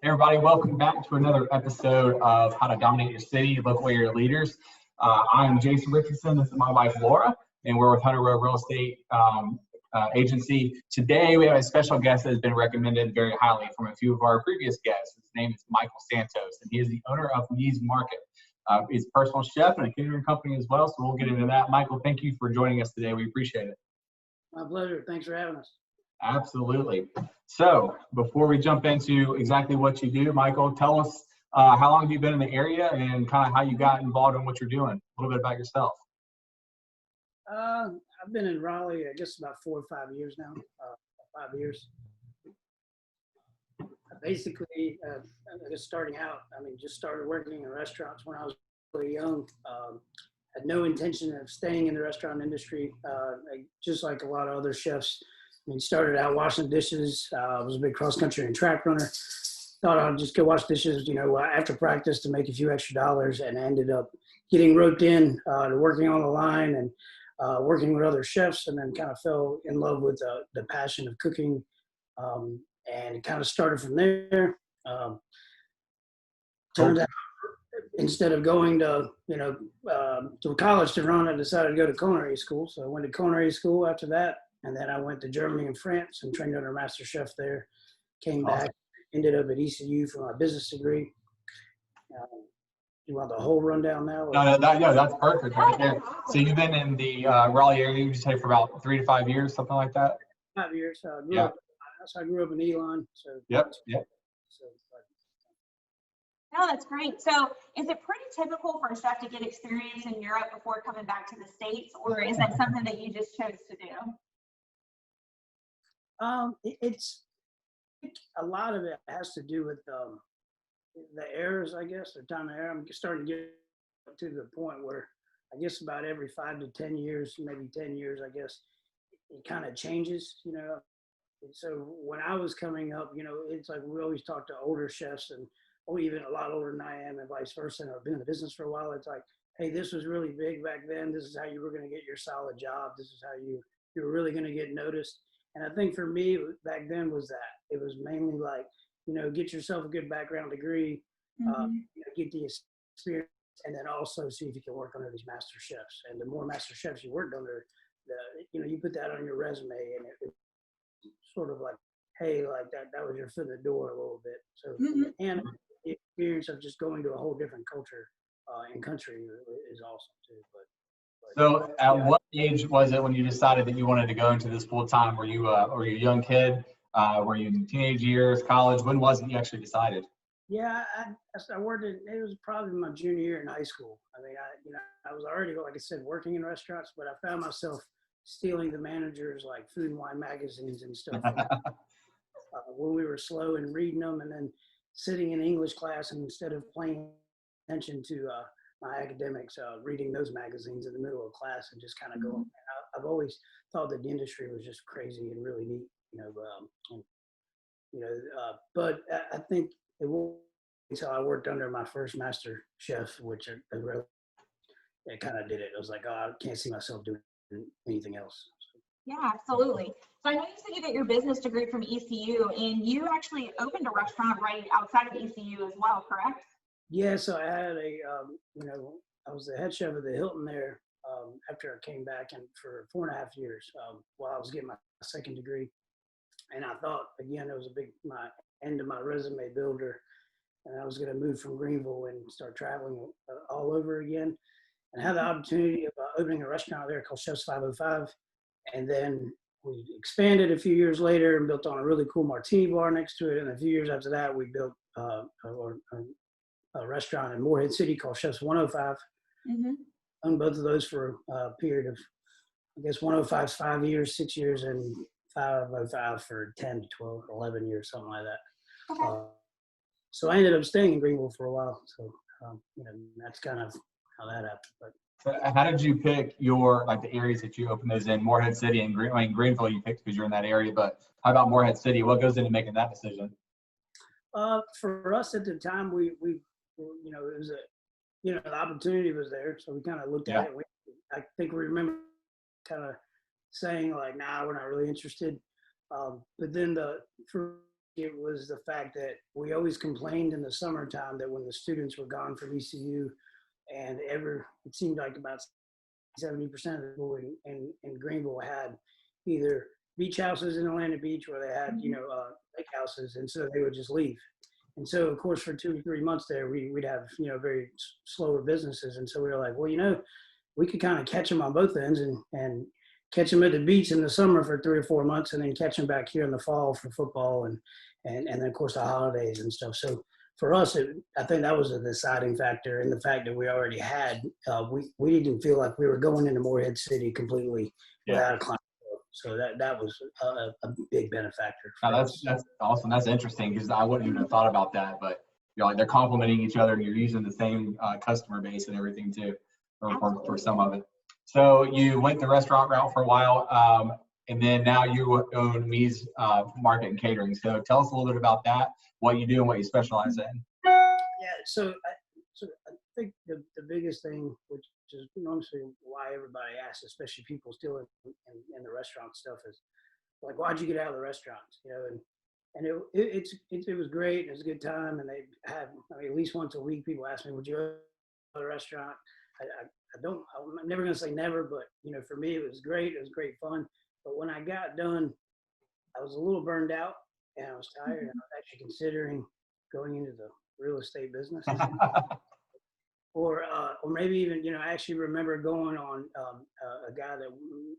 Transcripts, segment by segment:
Everybody, welcome back to another episode of How to Dominate Your City, Local Area Leaders. I'm Jason Richardson. This is my wife, Laura, and we're with Rowe Real Estate Agency. Today, we have a special guest that has been recommended very highly from a few of our previous guests. His name is Michael Santos, and he is the owner of Meez Market. He's a personal chef and a catering company as well, so we'll get into that. Michael, thank you for joining us today. We appreciate it. My pleasure. Thanks for having us. Absolutely. So before we jump into exactly what you do, Michael, tell us how long have you been in the area and kind of how you got involved in what you're doing. A little bit about yourself. I've been in Raleigh, I guess about 4 or 5 years now. 5 years. Basically, just starting out, just started working in restaurants when I was really young. Had no intention of staying in the restaurant industry, just like a lot of other chefs. Started out washing dishes. I was a big cross-country and track runner. Thought I'd just go wash dishes, after practice to make a few extra dollars, and ended up getting roped in to working on the line and working with other chefs, and then kind of fell in love with the passion of cooking, and it kind of started from there. Turned out, instead of going to college to run, I decided to go to culinary school. So I went to culinary school after that. And then I went to Germany and France and trained under a master chef there. Came back, ended up at ECU for my business degree. You want the whole rundown now? No, that's perfect right there. So you've been in the Raleigh area, you say, for about 3 to 5 years, something like that? 5 years. I grew up in Elon. So Yep. No, that's great. So is it pretty typical for a chef to get experience in Europe before coming back to the States, or is that something that you just chose to do? It's a lot of it has to do with the errors, I guess, the time of error. I'm starting to get to the point where I guess about every 5 to 10 years, maybe 10 years, I guess, it kind of changes, And so when I was coming up, it's like we always talk to older chefs and even a lot older than I am and vice versa. And I've been in the business for a while. It's like, hey, this was really big back then. This is how you were going to get your solid job. This is how you were really going to get noticed. And I think for me back then was that it was mainly like, get yourself a good background degree, get the experience, and then also see if you can work under these master chefs. And the more master chefs you worked under, you put that on your resume, and it sort of like, hey, like that was your foot in the door a little bit. So, and the experience of just going to a whole different culture and country is awesome too. So at what age was it when you decided that you wanted to go into this full time? Were you a young kid? Were you in teenage years, college? When was it you actually decided? Yeah, I worked it was probably my junior year in high school. I was already, like I said, working in restaurants, but I found myself stealing the managers' like food and wine magazines and stuff when we were slow and reading them, and then sitting in English class, and instead of paying attention to my academics, reading those magazines in the middle of class and just kind of going. I've always thought that the industry was just crazy and really neat, but I think it was until I worked under my first master chef, which it kind of did it. I was like, oh, I can't see myself doing anything else. Yeah, absolutely. So I know you said you got your business degree from ECU, and you actually opened a restaurant right outside of ECU as well, correct? Yeah, so I had I was the head chef of the Hilton there after I came back, and for 4.5 years while I was getting my second degree. And I thought, again, it was my end of my resume builder, and I was going to move from Greenville and start traveling all over again, and had the opportunity of opening a restaurant there called Chef's 505. And then we expanded a few years later and built on a really cool martini bar next to it. And a few years after that, we built a restaurant in Morehead City called Chef's 105. Owned both of those for a period of, I guess, 105's 5 years, 6 years, and 505 for 10 to 12, 11 years, something like that. Okay. So I ended up staying in Greenville for a while. So, that's kind of how that happened. But how did you pick the areas that you opened those in? Morehead City and Greenville you picked because you're in that area, but how about Morehead City? What goes into making that decision? For us at the time, we it was the opportunity was there, so we kind of looked at it. I think we remember kind of saying like, nah, we're not really interested. But then for it was the fact that we always complained in the summertime that when the students were gone from ECU, and it seemed like about 70% of the people in Greenville had either beach houses in Atlantic Beach or they had, lake houses, and so they would just leave. And so, of course, for 2 or 3 months there, we'd have, very slower businesses. And so we were like, well, we could kind of catch them on both ends and catch them at the beach in the summer for 3 or 4 months, and then catch them back here in the fall for football and then, of course, the holidays and stuff. So for us, I think that was a deciding factor in the fact that we already had, we didn't feel like we were going into Morehead City completely without a client. So that was a big benefactor. That's awesome. That's interesting because I wouldn't even have thought about that. But like they're complementing each other, and you're using the same customer base and everything too, for some of it. So you went the restaurant route for a while, and then now you own Meez Market and Catering. So tell us a little bit about that, what you do and what you specialize in. Yeah. So I think the biggest thing, which is honestly why everybody asks, especially people still in the restaurant stuff, is like, why'd you get out of the restaurants? And it was great. It was a good time, and they had, at least once a week, people ask me, would you go to the restaurant? I'm never gonna say never, but for me it was great. It was great fun. But when I got done, I was a little burned out and I was tired. And I was actually considering going into the real estate business. Or maybe even, I actually remember going on a guy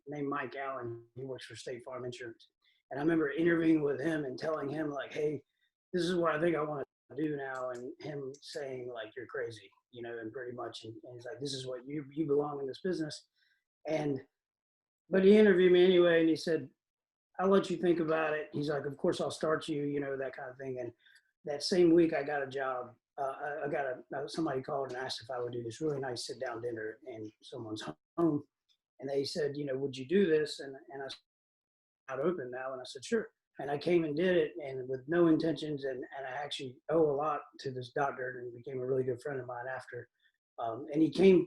named Mike Allen. He works for State Farm Insurance. And I remember interviewing with him and telling him like, hey, this is what I think I want to do now. And him saying like, you're crazy, and pretty much. And he's like, this is what you belong in this business. But he interviewed me anyway. And he said, I'll let you think about it. He's like, of course I'll start you, that kind of thing. And that same week I got a job. Somebody called and asked if I would do this really nice sit down dinner in someone's home. And they said, would you do this? And I said, I'm open now. And I said, sure. And I came and did it, and with no intentions. And I actually owe a lot to this doctor, and became a really good friend of mine after. And he came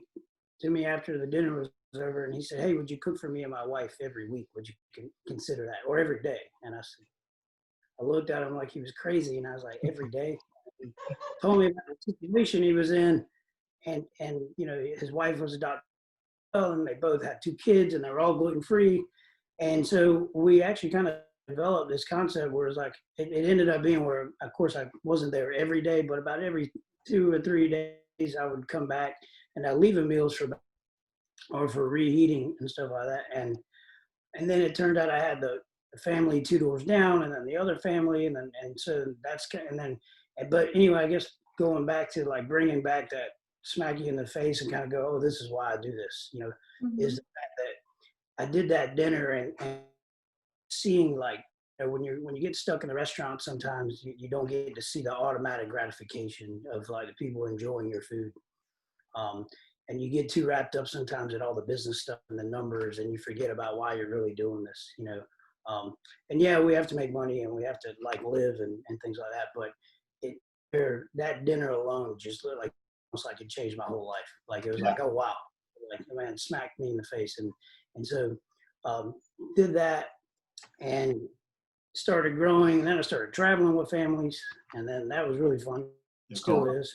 to me after the dinner was over, and he said, hey, would you cook for me and my wife every week? Would you consider that? Or every day? And I said, I looked at him like he was crazy, and I was like, every day? He told me about the situation he was in, and his wife was a doctor, and they both had 2 kids, and they were all gluten-free. And so we actually kind of developed this concept where it's like, it ended up being where, of course, I wasn't there every day, but about every 2 or 3 days, I would come back and I'd leave meals for reheating and stuff like that. And then it turned out I had the family 2 doors down, and then the other family, and so that's but anyway, I guess going back to like bringing back that smack you in the face and kind of go, oh, this is why I do this, is the fact that I did that dinner and seeing like, when you get stuck in the restaurant, sometimes you don't get to see the automatic gratification of like the people enjoying your food. And you get too wrapped up sometimes at all the business stuff and the numbers, and you forget about why you're really doing this, and yeah, we have to make money and we have to like live and things like that. But that dinner alone just looked like almost like it changed my whole life. Like it was like, oh wow, like the man smacked me in the face, and so did that and started growing. And then I started traveling with families, and then that was really fun. It still is.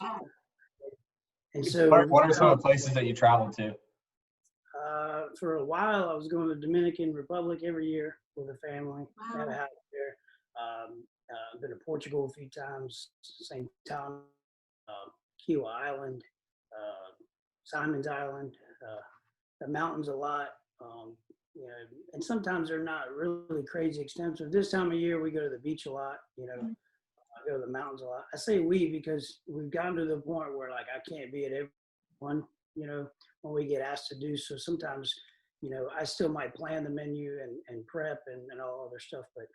And so, what are some of the places that you traveled to? For a while, I was going to the Dominican Republic every year with a family. Wow. Had a house there. Been to Portugal a few times, same time. Kiwa Island, Simon's Island, the mountains a lot. And sometimes they're not really crazy extensive. This time of year, we go to the beach a lot. I go to the mountains a lot. I say we because we've gotten to the point where like I can't be at every one, when we get asked to do. So sometimes, I still might plan the menu and prep and all other stuff, but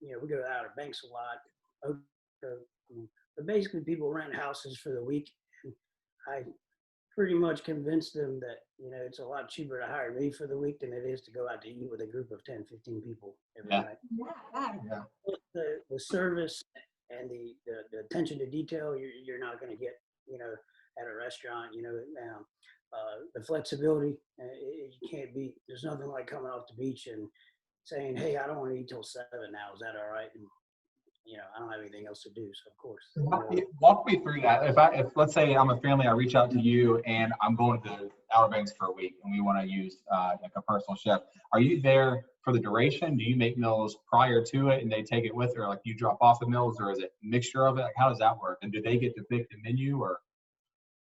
we go to Outer Banks a lot. But basically people rent houses for the week. And I pretty much convinced them that, it's a lot cheaper to hire me for the week than it is to go out to eat with a group of 10, 15 people every night. Yeah. The service and the attention to detail you're not going to get, at a restaurant, the flexibility, you can't beat. There's nothing like coming off the beach and saying, hey, I don't want to eat till 7 now. Is that all right? And I don't have anything else to do. So of course. Walk me through that. If let's say I'm a family, I reach out to you and I'm going to Outer Banks for a week and we want to use like a personal chef. Are you there for the duration? Do you make meals prior to it and they take it with, or like you drop off the meals, or is it a mixture of it? Like how does that work? And do they get to pick the menu or?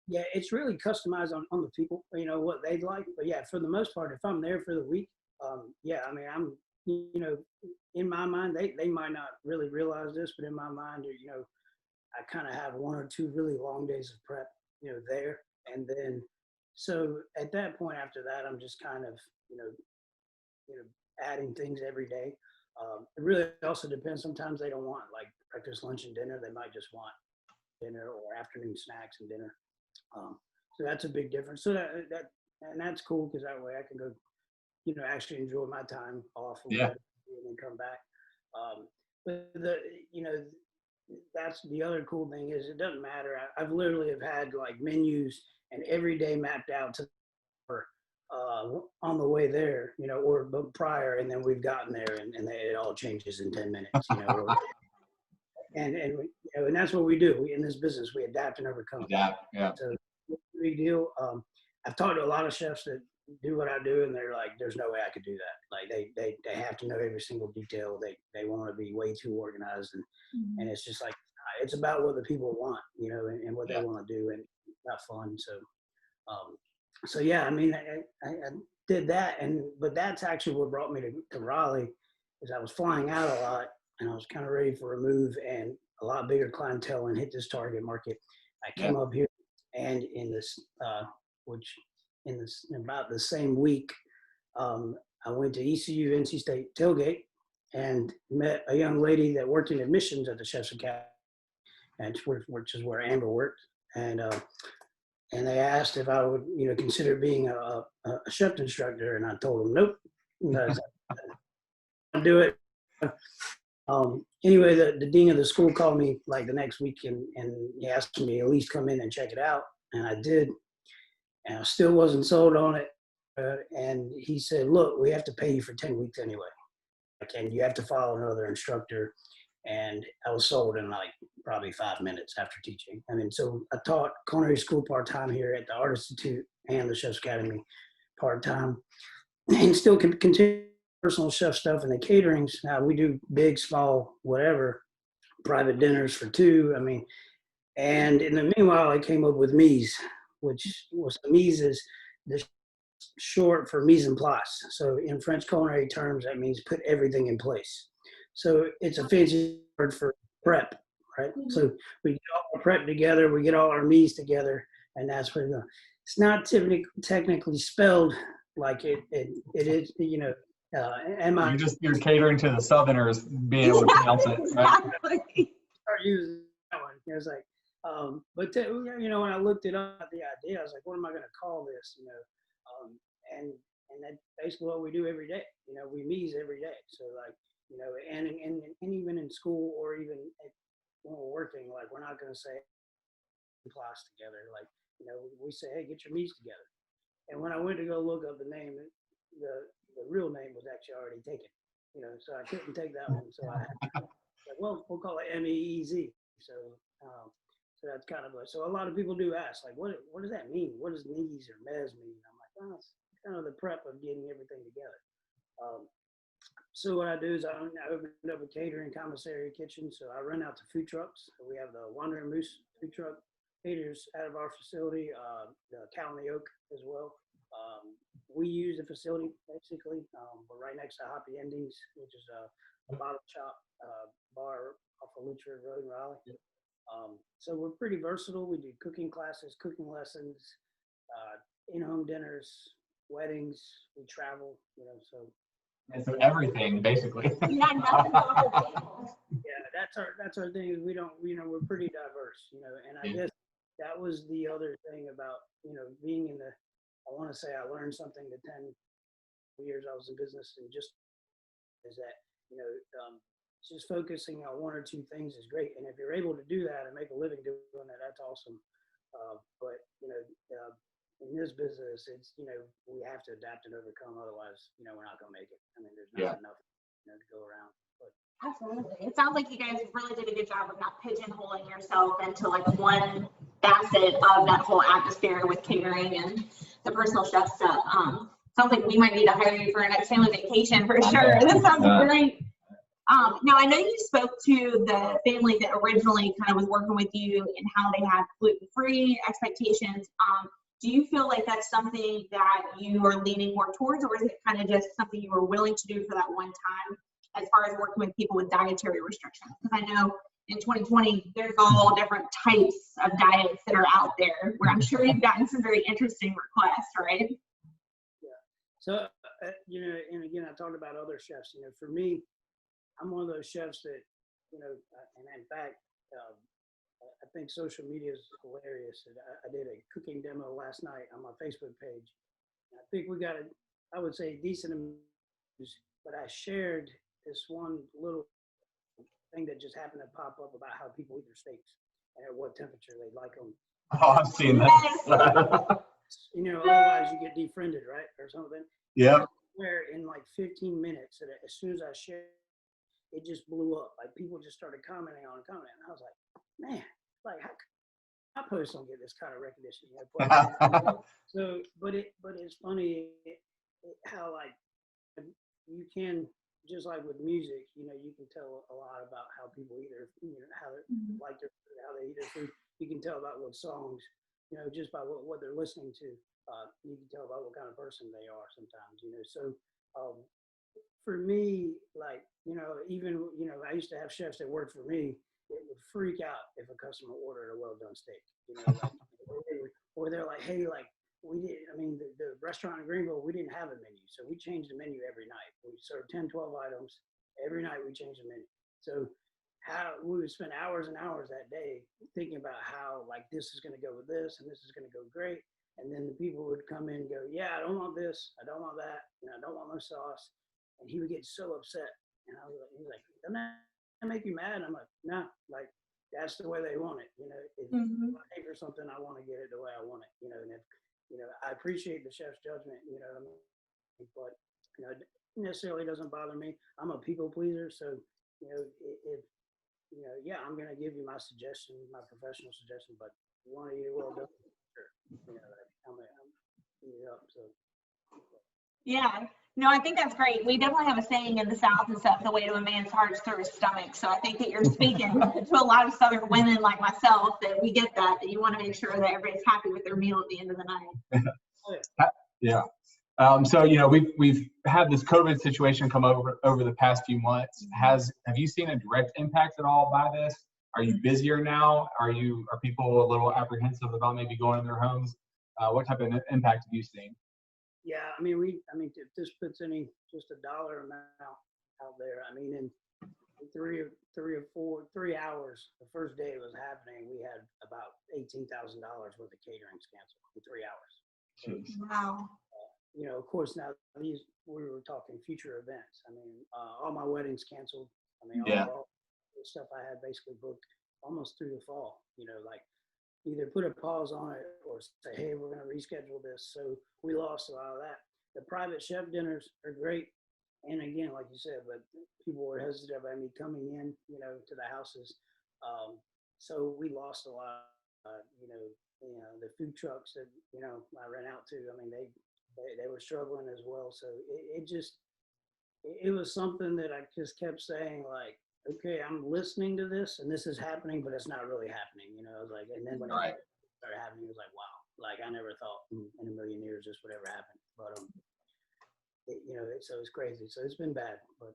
Yeah, it's really customized on the people, what they'd like. But yeah, for the most part, if I'm there for the week, yeah, I mean, I'm, in my mind, they might not really realize this, but in my mind, I kind of have 1 or 2 really long days of prep, there. And then, so at that point after that, I'm just kind of, adding things every day. It really also depends. Sometimes they don't want like breakfast, lunch, and dinner. They might just want dinner or afternoon snacks and dinner. So that's a big difference. So and that's cool because that way I can go, actually enjoy my time off or whatever, and then come back. But that's the other cool thing is it doesn't matter. I've literally have had like menus and every day mapped out to on the way there, or prior, and then we've gotten there and it all changes in 10 minutes, and that's what we do in this business. We adapt and overcome. Yeah. So big deal. I've talked to a lot of chefs that do what I do, and they're like, "There's no way I could do that." Like they have to know every single detail. They want to be way too organized, and it's just like it's about what the people want, and what they want to do, and not fun. So yeah, I mean, I did that, but that's actually what brought me to Raleigh, is I was flying out a lot, and I was kind of ready for a move and a lot bigger clientele and hit this target market. I came up here, and in about the same week, I went to ECU NC State tailgate and met a young lady that worked in admissions at the Chef's Academy, and which is where Amber worked, and they asked if I would, consider being a chef instructor, and I told them nope, because I do it. Anyway, the dean of the school called me like the next week, and he asked me to at least come in and check it out, and I did, and I still wasn't sold on it. And he said, "Look, we have to pay you for 10 weeks anyway, and you have to follow another instructor." And I was sold in like probably 5 minutes after teaching. I mean, so I taught culinary school part-time here at the Art Institute and the Chef's Academy part-time, and still can continue personal chef stuff and the caterings. Now we do big, small, whatever, private dinners for 2. I mean, and in the meanwhile, I came up with Meez, which was Meez is the short for mise en place. So in French culinary terms, that means put everything in place. So it's a fancy word for prep, right? So we get all our prep together, we get all our Meez together, and that's what it's It's not technically spelled like it is, You're catering to the Southerners being able to pronounce it, right? Start using that one. It was like, when I looked it up, the idea, I was like, what am I going to call this? And that's basically what we do every day. We Meez every day. So like, and even in school or even when we're working, like we're not going to say class together. Like, we say, hey, get your Meez together. And when I went to go look up the name, the real name was actually already taken. So I couldn't take that one. So I had like, well, we'll call it MEEZ. So that's kind of so a lot of people do ask, like, what does that mean? What does Meez or Mez mean? I'm like, well, it's kind of the prep of getting everything together. So what I do is I opened up a catering commissary kitchen. So I run out to food trucks. So we have the Wandering Moose food truck caters out of our facility, the Cow in the Oak as well. We use the facility basically. We're right next to Happy Endings, which is a bottle shop bar off of Lucher Road in Raleigh. So we're pretty versatile. We do cooking classes, cooking lessons, in-home dinners, weddings. We travel, so. And so everything basically. Yeah, nothing but the table. Yeah, that's our thing. We don't, we're pretty diverse, and I guess that was the other thing about, being in I want to say I learned something the 10 years I was in business, and just is that, just focusing on 1 or 2 things is great. And if you're able to do that and make a living doing that, that's awesome. But, in this business, it's, we have to adapt and overcome. Otherwise, we're not going to make it. I mean, there's not enough, to go around. But Absolutely. It sounds like you guys really did a good job of not pigeonholing yourself into like one facet of that whole atmosphere with catering and the personal chef stuff. Sounds like we might need to hire you for our next family vacation for sure. That sounds great. Now I know you spoke to the family that originally kind of was working with you and how they had gluten-free expectations. Do you feel like that's something that you are leaning more towards, or is it kind of just something you were willing to do for that one time as far as working with people with dietary restrictions? Because I know in 2020, there's all different types of diets that are out there, where I'm sure you've gotten some very interesting requests, right? Yeah. So, and again, I talked about other chefs. For me, I'm one of those chefs that, and in fact, I think social media is hilarious. I did a cooking demo last night on my Facebook page. I think we got I would say, decent amount, but I shared this one little thing that just happened to pop up about how people eat their steaks and at what temperature they like them. Oh, I've seen that. Otherwise you get defriended, right, or something. Yeah. Where in like 15 minutes, as soon as I shared, it just blew up. Like people just started commenting on it, and I was like, man, like how I post don't get this kind of recognition. So, but it's funny how like you can, just like with music, you can tell a lot about how people eat their, how they like their food, how they eat their food. You can tell about what songs, just by what they're listening to. You can tell about what kind of person they are sometimes, So for me, like, even, I used to have chefs that worked for me. It would freak out if a customer ordered a well-done steak, or they're like, hey, like, the restaurant in Greenville, we didn't have a menu. So we changed the menu every night. We served 10, 12 items. Every night we changed the menu. So how we would spend hours and hours that day thinking about how, like, this is going to go with this and this is going to go great. And then the people would come in and go, yeah, I don't want this. I don't want that. I don't want no sauce. And he would get so upset. And I was like, he's like, doesn't that make you mad? And I'm like, no, like, that's the way they want it. If I pay for something, I want to get it the way I want it. And if, I appreciate the chef's judgment, but, it necessarily doesn't bother me. I'm a people pleaser. So, if yeah, I'm going to give you my suggestion, my professional suggestion, but you want to eat it well done, sure. I'm eat it up. So. Yeah. No, I think that's great. We definitely have a saying in the South and stuff, the way to a man's heart is through his stomach. So I think that you're speaking to a lot of Southern women like myself, that we get that you want to make sure that everybody's happy with their meal at the end of the night. Yeah. So, we've had this COVID situation come over the past few months. Have you seen a direct impact at all by this? Are you busier now? Are people a little apprehensive about maybe going in their homes? What type of impact have you seen? Yeah, if this puts just a dollar amount out there, in 3 hours, the first day it was happening, we had about $18,000 worth of caterings canceled in 3 hours. Jeez. Wow. Of course, now we were talking future events. All my weddings canceled. All the stuff I had basically booked almost through the fall, like either put a pause on it or say, hey, we're going to reschedule this. So we lost a lot of that. The private chef dinners are great. And again, like you said, but people were hesitant about me coming in, to the houses. So we lost a lot, the food trucks that, I ran out to, they were struggling as well. So it was something that I just kept saying, like, okay, I'm listening to this and this is happening, but it's not really happening. I was like, and then when it started happening, it was like, wow, like I never thought in a million years this would ever happen. But, so it's crazy. So it's been bad, but,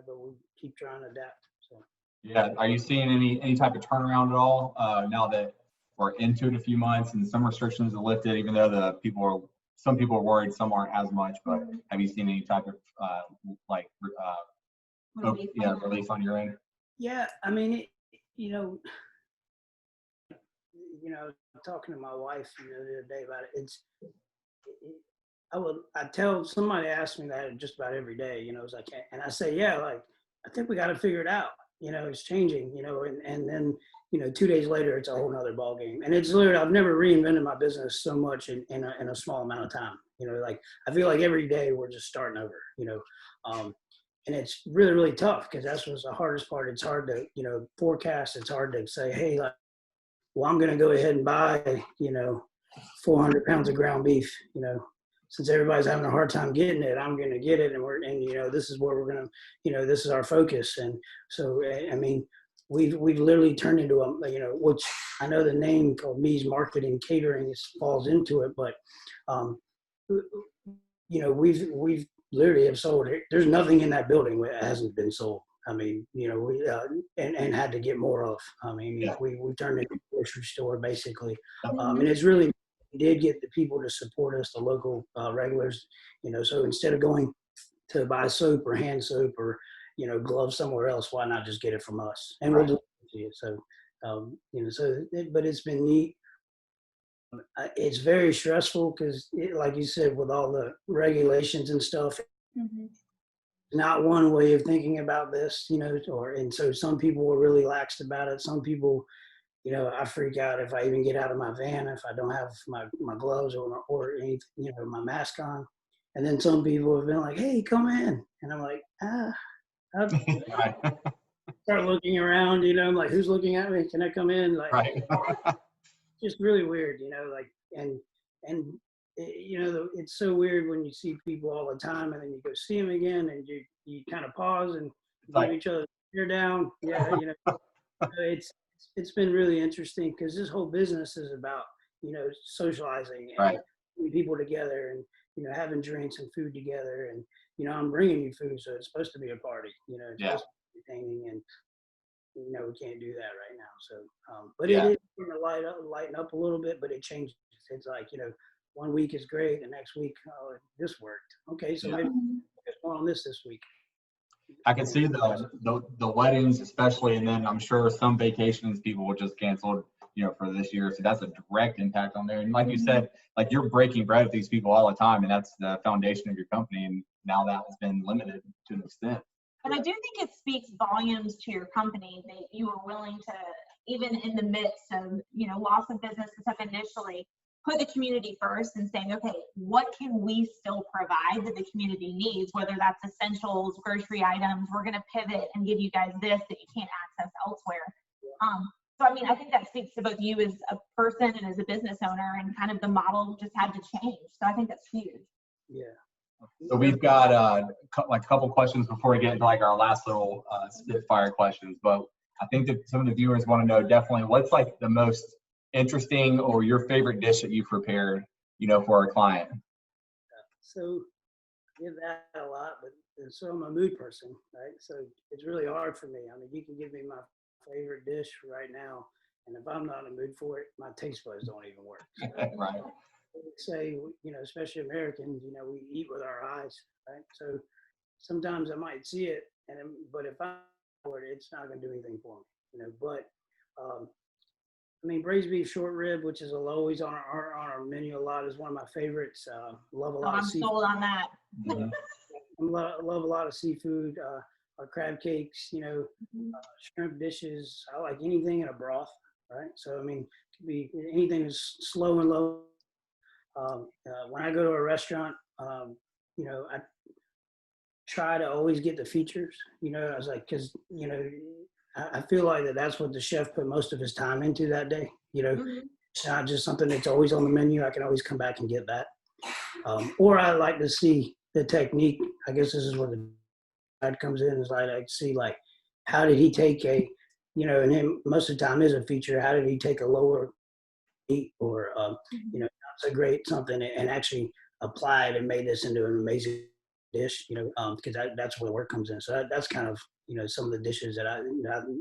but we keep trying to adapt. So. Yeah. Are you seeing any type of turnaround at all now that we're into it a few months and some restrictions are lifted, even though some people are worried, some aren't as much, but have you seen any type of relief on your end? Yeah, talking to my wife the other day about it. I tell somebody asked me that just about every day. It's like, and I say, yeah, like I think we got to figure it out. It's changing. And then 2 days later, it's a whole nother ball game. And it's literally, I've never reinvented my business so much in a small amount of time. Like I feel like every day we're just starting over. and it's really, really tough because that's what's the hardest part. It's hard to, forecast. It's hard to say, hey, like, well, I'm going to go ahead and buy, 400 pounds of ground beef, since everybody's having a hard time getting it, I'm going to get it. And this is where we're going to, this is our focus. And so, I mean, we've literally turned into a, which I know the name called Meez Market Catering falls into it, but, we've literally have sold it. There's nothing in that building that hasn't been sold. I mean, we and had to get more of. I mean, Yeah. we turned it into a grocery store basically, and it's really did get the people to support us, the local regulars. So instead of going to buy soap or hand soap or gloves somewhere else, why not just get it from us? And we'll deliver it to you. So, but it's been neat. It's very stressful because, like you said, with all the regulations and stuff. Not one way of thinking about this, and so some people were really laxed about it. Some people, I freak out if I even get out of my van, if I don't have my gloves or anything, my mask on. And then some people have been like, hey, come in. And I'm like, I start looking around, I'm like, who's looking at me? Can I come in? Like, Right. just really weird, like, and it's so weird when you see people all the time and then you go see them again and you kind of pause and give each other a ear down. Yeah, it's been really interesting because this whole business is about socializing and putting people together and having drinks and food together, and I'm bringing you food, so it's supposed to be a party. It's supposed to be entertaining, and we can't do that right now. So, but it is going to lighten up a little bit, but it changes. It's like 1 week is great, the next week, oh, this worked. Okay, so maybe focus more on this week. I can see the weddings especially, and then I'm sure some vacations people will just cancel, for this year. So that's a direct impact on there. And like you said, like you're breaking bread with these people all the time, and that's the foundation of your company. And now that has been limited to an extent. And I do think it speaks volumes to your company that you are willing to, even in the midst of, loss of business and stuff initially, put the community first and saying, okay, what can we still provide that the community needs, whether that's essentials, grocery items, we're going to pivot and give you guys this that you can't access elsewhere. So, I mean, I think that speaks to both you as a person and as a business owner, and kind of the model just had to change. So I think that's huge. Yeah. So we've got like a couple questions before we get into like our last little spitfire questions, but I think that some of the viewers want to know definitely what's like the most interesting or your favorite dish that you've prepared, for our client. So I give that a lot, but so I'm a mood person, right? So it's really hard for me. I mean, you can give me my favorite dish right now, and if I'm not in the mood for it, my taste buds don't even work. So, Right. Say, especially Americans, we eat with our eyes, right? So sometimes I might see it, but if I'm for it, it's not going to do anything for me, But I mean, braised beef short rib, which is always on our menu a lot, is one of my favorites. Love a lot of seafood. I'm sold on that. Yeah. Love a lot of seafood. Our crab cakes, shrimp dishes. I like anything in a broth, right? So I mean, it could be anything that's slow and low. When I go to a restaurant, I try to always get the features. I was like, because I feel like that's what the chef put most of his time into that day. It's not just something that's always on the menu. I can always come back and get that. Or I like to see the technique. I guess this is where the side comes in. Is I like to see like how did he take and him most of the time is a feature. How did he take a lower meat or not so great something and actually applied and made this into an amazing dish, because that's where the work comes in. So that's kind of, some of the dishes that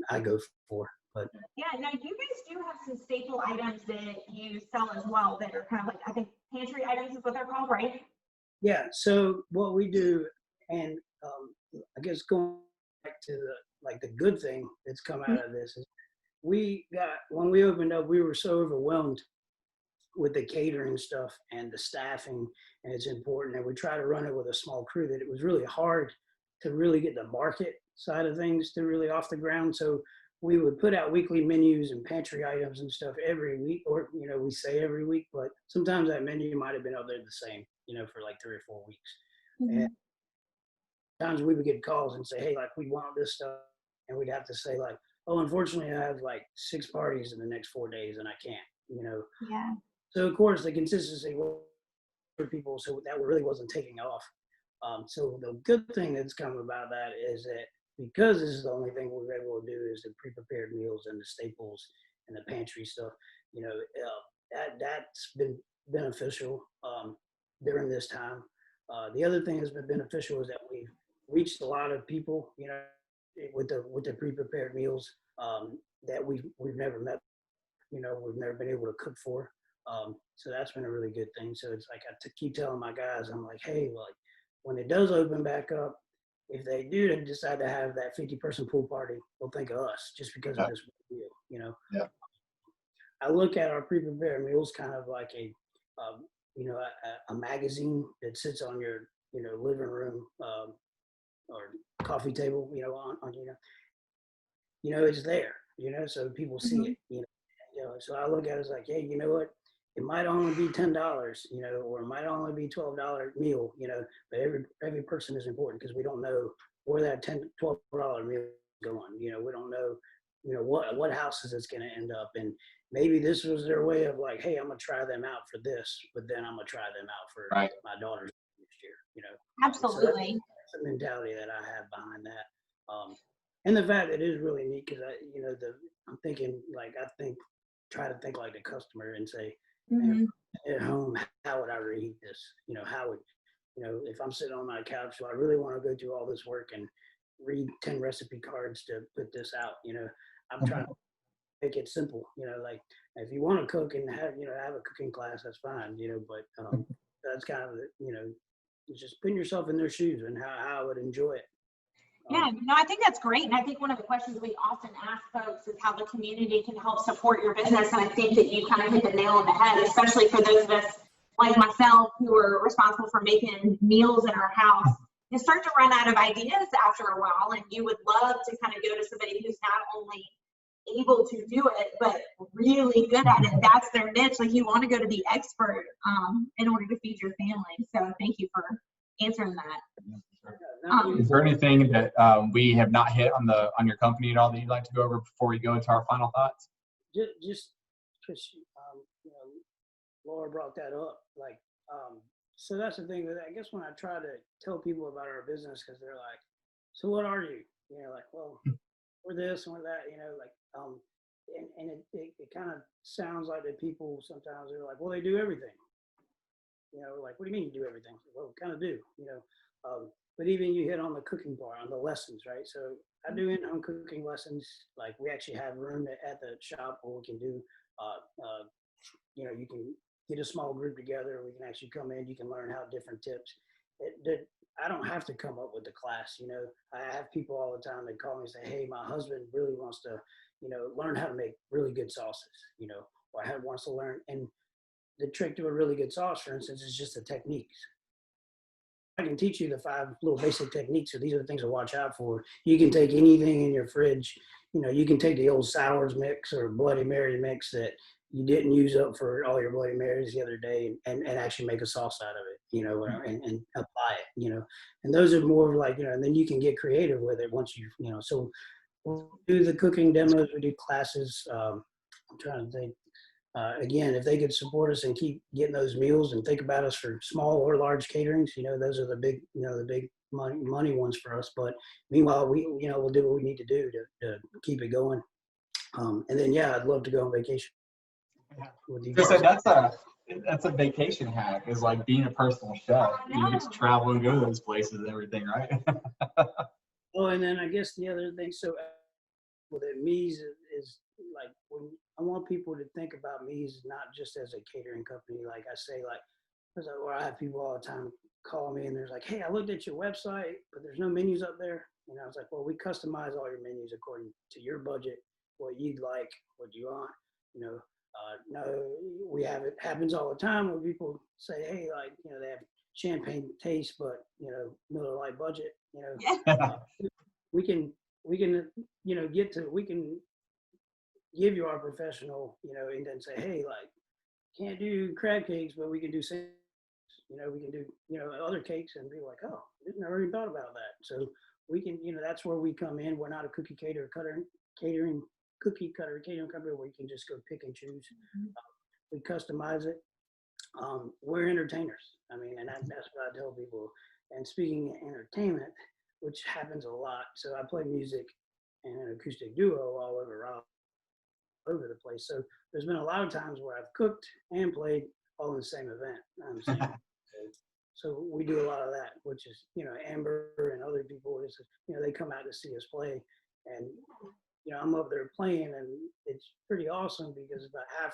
I go for. But yeah, now you guys do have some staple items that you sell as well that are kind of like, I think pantry items is what they're called, right? Yeah. So what we do, and I guess going back to the good thing that's come out of this is when we opened up, we were so overwhelmed with the catering stuff and the staffing, and it's important. And we try to run it with a small crew that it was really hard to really get the market side of things to really off the ground. So we would put out weekly menus and pantry items and stuff every week, or, we say every week, but sometimes that menu might have been out there the same, for like 3 or 4 weeks. And times we would get calls and say, hey, like, we want this stuff. And we'd have to say, like, oh, unfortunately, I have like 6 parties in the next 4 days and I can't, you know. Yeah. So, of course, the consistency for people, so that really wasn't taking off. So the good thing that's come about that is that because this is the only thing we're able to do is the pre-prepared meals and the staples and the pantry stuff, you know, that's been beneficial during this time. The other thing that's been beneficial is that we've reached a lot of people, you know, with the pre-prepared meals that we've never met, you know, we've never been able to cook for. So that's been a really good thing. So it's like keep telling my guys, I'm like, hey, like when it does open back up, if they do decide to have that 50-person pool party, they'll think of us just because of this deal, you know. Yeah. I look at our pre-prepared meals kind of like you know, a magazine that sits on your, you know, living room or coffee table, you know, on you know, it's there, you know, so people see it, you know. So I look at it as like, hey, you know what? It might only be $10, you know, or it might only be $12 meal, you know, but every person is important because we don't know where that $12 meal is going. You know, we don't know, you know, what houses it's going to end up. And maybe this was their way of like, hey, I'm going to try them out for this, but then I'm going to try them out for my daughter's next year, you know. Absolutely. So that's the mentality that I have behind that. And the fact that it is really neat because you know, I'm thinking like, try to think like the customer and say, at home, how would I reheat this? You know, how would, you know, if I'm sitting on my couch, do I really want to go through all this work and read 10 recipe cards to put this out? You know, I'm trying to make it simple, you know, like if you want to cook and have, you know, have a cooking class, that's fine, you know, but that's kind of, you know, just putting yourself in their shoes and how I would enjoy it. Yeah, no, I think that's great. And I think one of the questions we often ask folks is how the community can help support your business. And I think that you kind of hit the nail on the head, especially for those of us like myself who are responsible for making meals in our house. You start to run out of ideas after a while, and you would love to kind of go to somebody who's not only able to do it, but really good at it. That's their niche. Like you want to go to the expert in order to feed your family. So thank you for answering that. Is there anything that we have not hit on your company at all that you'd like to go over before we go into our final thoughts? Just because you know, Laura brought that up, like, so that's the thing that I guess when I try to tell people about our business, because they're like, so what are you? You know, like, well, we're this and we're that, you know, like, and it kind of sounds like that people sometimes are like, well, they do everything. You know, like, what do you mean you do everything? Well, we kind of do, you know. But even you hit on the cooking part, on the lessons, right? So I do in-home cooking lessons. Like we actually have room at the shop where we can do, you know, you can get a small group together. We can actually come in. You can learn how different tips. I don't have to come up with the class. You know, I have people all the time that call me and say, hey, my husband really wants to, you know, learn how to make really good sauces, you know, or wants to learn. And the trick to a really good sauce, for instance, is just the techniques. I can teach you the 5 little basic techniques. So these are the things to watch out for. You can take anything in your fridge. You know, you can take the old sours mix or Bloody Mary mix that you didn't use up for all your Bloody Marys the other day and actually make a sauce out of it, you know, and apply it, you know. And those are more like, you know, and then you can get creative with it once you know. So we'll do the cooking demos, we do classes. I'm trying to think. Again, if they could support us and keep getting those meals and think about us for small or large caterings, you know, those are the big, you know, the big money ones for us. But meanwhile, you know, we'll do what we need to do to keep it going. And then, yeah, I'd love to go on vacation with you guys. So that's a vacation hack, is like being a personal chef. You get to travel and go to those places and everything, right? Oh, and then I guess the other thing, so with it, Meez is like, when I want people to think about Meez not just as a catering company. Like I say, like, or I have people all the time call me and there's like, hey, I looked at your website, but there's no menus up there. And I was like, well, we customize all your menus according to your budget, what you'd like, what you want. You know, no, we have, it happens all the time where people say, hey, like, you know, they have champagne taste, but, you know, Miller Lite budget, you know, we can, you know, we can give you our professional, you know, and then say, hey, like, can't do crab cakes, but we can do sandwiches, We can do, other cakes and be like, oh, I never even thought about that. So we can, that's where we come in. We're not a cookie catering catering company where you can just go pick and choose. We customize it. We're entertainers. I mean, and that's what I tell people. And speaking of entertainment, which happens a lot. So I play music in an acoustic duo all over the place. So there's been a lot of times where I've cooked and played all in the same event. So we do a lot of that, which is, Amber and other people, they come out to see us play. And, I'm up there playing, and it's pretty awesome because about half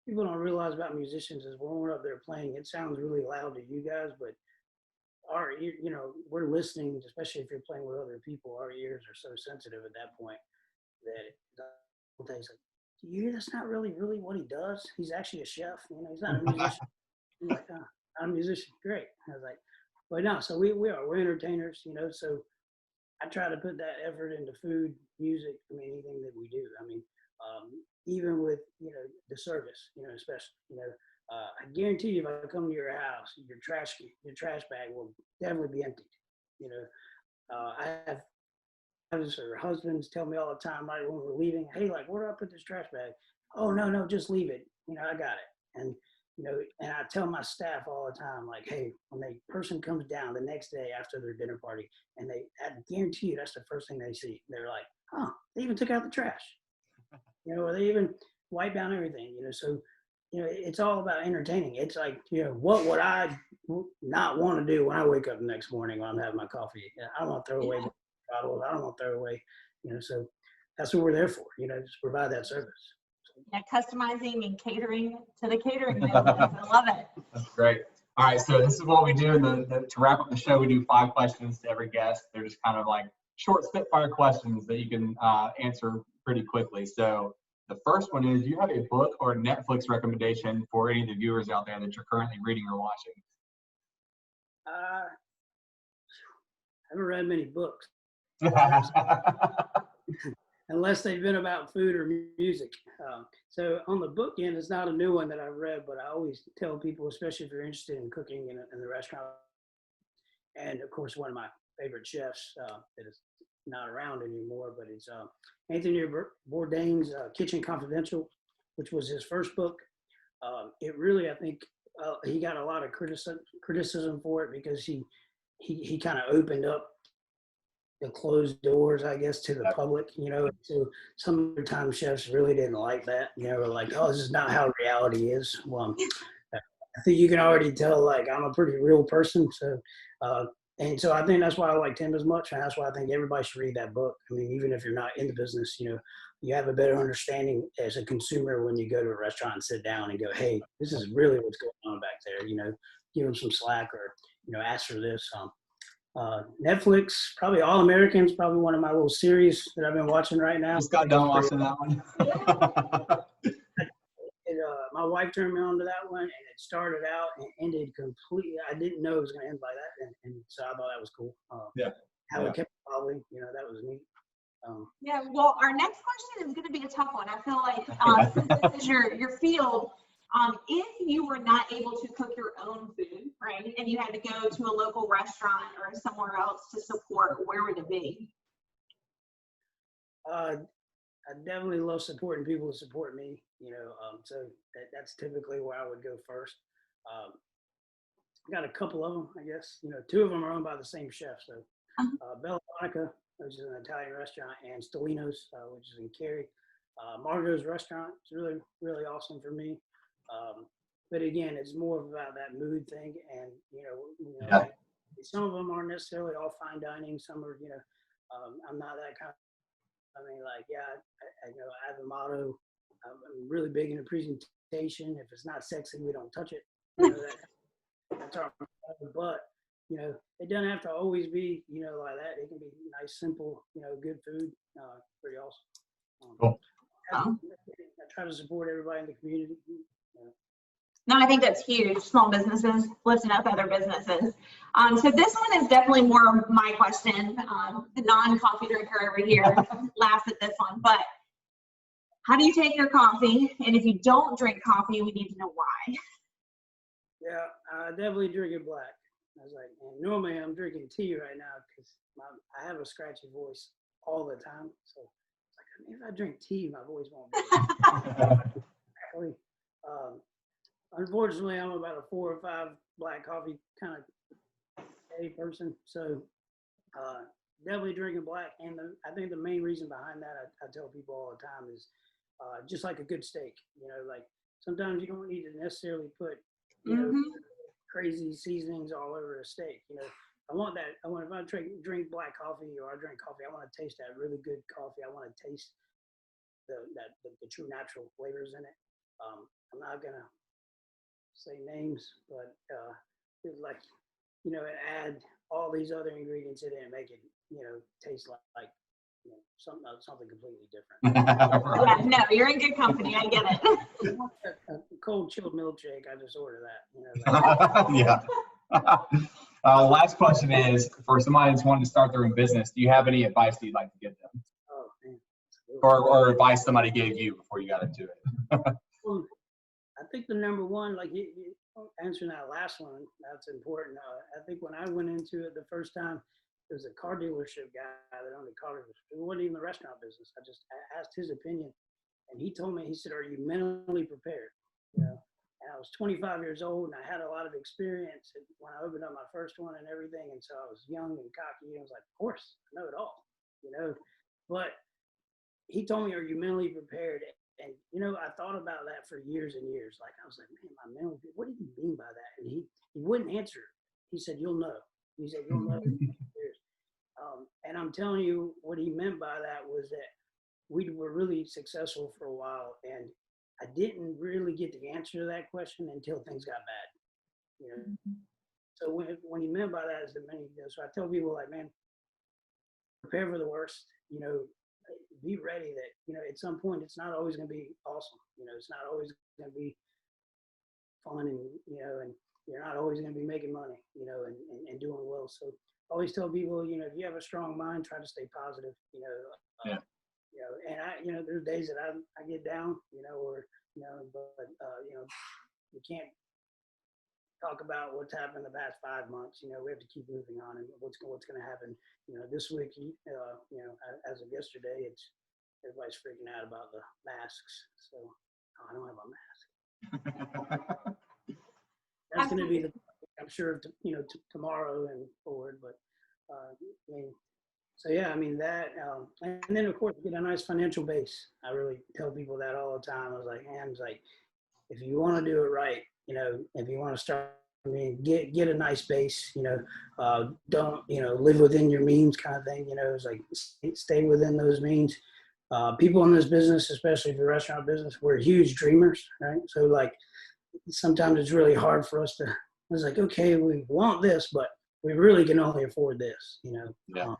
people don't realize about musicians is when we're up there playing, it sounds really loud to you guys, but our ear, we're listening, especially if you're playing with other people, our ears are so sensitive at that point that sometimes like, do you hear that's not really what he does? He's actually a chef, he's not a musician. I'm like, oh, I'm a musician, great. I was like, but no, so we're entertainers, so I try to put that effort into food, music, anything that we do. Even with, the service, especially, I guarantee you if I come to your house, your trash bag will definitely be emptied. I have husbands tell me all the time, like when we're leaving, hey, like, where do I put this trash bag? Oh, no, just leave it. I got it. And, and I tell my staff all the time, like, hey, when a person comes down the next day after their dinner party, and I guarantee you that's the first thing they see. They're like, oh, they even took out the trash. Or they even wipe down everything, so, it's all about entertaining. It's like, what would I not want to do when I wake up the next morning when I'm having my coffee? I don't want to throw away the bottle. I don't want to throw away, so that's what we're there for, just provide that service. Yeah, customizing and catering to the catering business. I love it. That's great. All right, so this is what we do. To wrap up the show, we do 5 questions to every guest. They're just kind of like short spitfire questions that you can answer pretty quickly. So the first one is, do you have a book or Netflix recommendation for any of the viewers out there that you're currently reading or watching? I haven't read many books. Unless they've been about food or music. So on the book end, it's not a new one that I've read, but I always tell people, especially if you're interested in cooking in the restaurant, and of course, one of my favorite chefs that is not around anymore, but it's Anthony Bourdain's Kitchen Confidential, which was his first book. It really, I think, he got a lot of criticism for it because he kind of opened up the closed doors, I guess, to the public, so some of the time chefs really didn't like that, were like, oh, this is not how reality is. Well, I think you can already tell, like, I'm a pretty real person. So, and so I think that's why I like Tim as much. And that's why I think everybody should read that book. Even if you're not in the business, you have a better understanding as a consumer when you go to a restaurant and sit down and go, hey, this is really what's going on back there, give them some slack or, ask for this. Netflix, probably All Americans, probably one of my little series that I've been watching right now. Just got done watching that one. My wife turned me on to that one, and it started out and ended completely. I didn't know it was going to end like that, and so I thought that was cool. How it kept evolving, that was neat. Yeah, well, our next question is going to be a tough one. I feel like since this is your field, if you were not able to cook your own food, right, and you had to go to a local restaurant or somewhere else to support, where would it be? I definitely love supporting people who support me, so that's typically where I would go first. I got a couple of them, I guess. 2 of them are owned by the same chef. So Bella Monica, which is an Italian restaurant, and Stellino's, which is in Cary. Margot's restaurant is really, really awesome for me. But again, it's more about that mood thing. And, like, some of them aren't necessarily all fine dining. Some are, I'm not that kind of, I have a motto. I'm really big into presentation. If it's not sexy, we don't touch it. That's our motto. But, it doesn't have to always be, like that. It can be nice, simple, good food. Pretty awesome. Cool. I try to support everybody in the community. No, I think that's huge. Small businesses lifting up other businesses. So this one is definitely more my question. The non-coffee drinker over here laughs at this one, but how do you take your coffee? And if you don't drink coffee, we need to know why. Yeah, I definitely drink it black. I was like, and normally I'm drinking tea right now because I have a scratchy voice all the time. So it's like, if I drink tea, my voice won't be. Exactly. Unfortunately, I'm about a 4 or 5 black coffee kind of a person. So definitely drinking black. And I think the main reason behind that, I tell people all the time, is just like a good steak. You know, like sometimes you don't need to necessarily put, you know, crazy seasonings all over a steak. You know, I want that. If I drink black coffee or I drink coffee, I want to taste that really good coffee. I want to taste the true natural flavors in it. I'm not gonna say names, but like, you know, add all these other ingredients in it and make it, you know, taste like you know, something completely different. Yeah, no, you're in good company. I get it. A cold chilled milkshake, I just order that. You know, like, yeah. Last question is, for somebody that's wanting to start their own business, do you have any advice you'd like to give them? oh man. Or advice somebody gave you before you got into it? I think the number one, like you answering that last one, that's important. I think when I went into it the first time, there was a car dealership guy that owned a car dealership. It wasn't even the restaurant business. I asked his opinion, and he told me, he said, "Are you mentally prepared?" You know, and I was 25 years old, and I had a lot of experience when I opened up my first one and everything, and so I was young and cocky. And I was like, "Of course, I know it all," you know. But he told me, "Are you mentally prepared?" And, you know, I thought about that for years and years. Like, I was like, man, my mentally prepared, what did he mean by that? And he wouldn't answer. He said, "You'll know." He said, "You'll know." And I'm telling you, what he meant by that was that we were really successful for a while. And I didn't really get the answer to that question until things got bad. You know, so when he meant by that is the many. So I tell people, like, man, prepare for the worst. You know, be ready that, you know, at some point it's not always going to be awesome. You know, it's not always going to be fun, and, you know, and you're not always going to be making money, you know, and doing well. So I always tell people, you know, if you have a strong mind, try to stay positive, you know. You know, and you know, there's days that I get down, you know, or, you know, but you know, you can't talk about what's happened the past 5 months. You know, we have to keep moving on, and what's going to happen. You know, this week, you know, as of yesterday, everybody's freaking out about the masks. So I don't have a mask. That's going to be I'm sure, you know, tomorrow and forward. But I mean, so yeah, I mean that, and then of course get a nice financial base. I really tell people that all the time. I was like, man, it's like, if you want to do it right, you know, if you want to start, I mean, get a nice base, you know, don't, you know, live within your means kind of thing, you know. It's like, stay within those means. People in this business, especially the restaurant business, we're huge dreamers, right? So like, sometimes it's really hard for us to, it's like, okay, we want this, but we really can only afford this, you know. Yeah.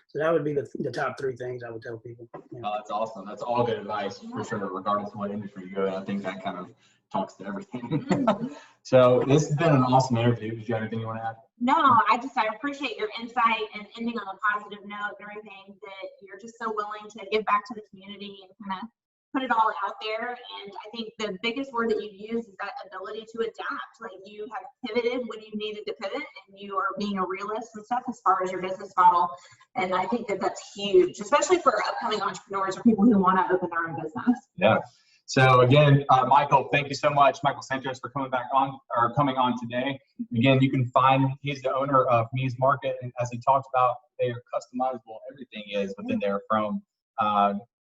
So that would be the top 3 things I would tell people. You know. Oh, that's awesome. That's all good advice for sure, regardless of what industry you go in. I think that kind of talks to everything. So this has been an awesome interview. Did you have anything you want to add? No, I appreciate your insight and ending on a positive note and everything, that you're just so willing to give back to the community and kind of put it all out there. And I think the biggest word that you use is that ability to adapt. Like, you have pivoted when you needed to pivot, and you are being a realist and stuff as far as your business model. And I think that that's huge, especially for upcoming entrepreneurs or people who want to open their own business. Yeah. So again, Michael, thank you so much, Michael Santos, for coming on today. Again, you can find, he's the owner of Meez Market, and as he talked about, they are customizable. Everything is within there, from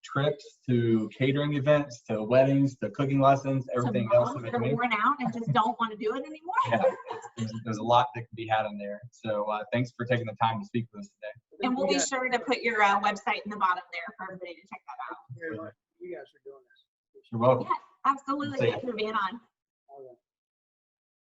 trips to catering events to weddings to cooking lessons, everything else. That are worn out and just don't want to do it anymore. Yeah, there's a lot that can be had in there. So thanks for taking the time to speak with us today. And we'll be sure to put your website in the bottom there for everybody to check that out. Very much. You guys are doing this. You're welcome. Yeah, absolutely. Thanks for being on.